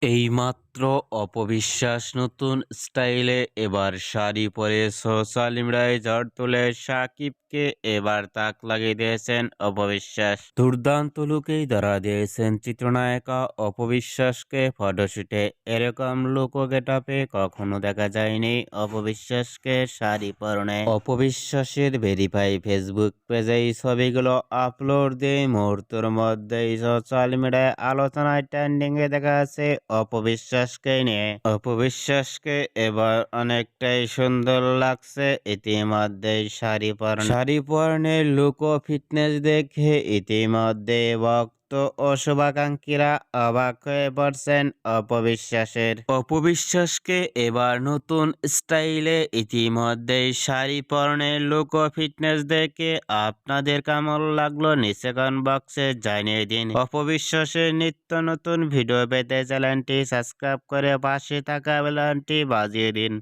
এইমাত্র অপবিশ্বাস নতুন স্টাইলে এবার শাড়ি পরে সোশ্যাল মিডিয়ায় ঝড় তুলে সাকিবকে এবার তাক লাগিয়ে দিয়েছেন অপবিশ্বাস। দুর্দান্ত লুকেই ধরা দিয়েছেন চিত্রনায়িকা অপবিশ্বাসকে ফটোশুটে। এরকম লুক ও গেটআপে কখনো দেখা যায়নি অপবিশ্বাসকে শাড়ি পরনে। অপবিশ্বাসের ভেরিফাই ফেসবুক পেজে এই ছবিগুলো আপলোড দিয়ে মুহূর্তের মধ্যেই সোশ্যাল মিডিয়ায় আলোচনায় ট্রেন্ডিং এ দেখা আছে অপবিশ্বাসকে নিয়ে। অপবিশ্বাসকে এবার অনেকটাই সুন্দর লাগছে। ইতিমধ্যেই শাড়ি পরনে লুক ও ফিটনেস দেখে ইতিমধ্যে ভক্ত ও শুভাকাঙ্ক্ষীরা অবাক হয়ে পড়ছেন অপবিশ্বাসকে এবার নতুন স্টাইলে ইতিমধ্যেই শাড়ি পরনে লুক ও ফিটনেস দেখে আপনাদের কেমন লাগলো নিচে কমেন্ট বক্সে জানিয়ে দিন। অপবিশ্বাসের নিত্য নতুন ভিডিও পেতে চ্যানেলটি সাবস্ক্রাইব করে পাশে থাকা বেল আইকনটি বাজিয়ে দিন।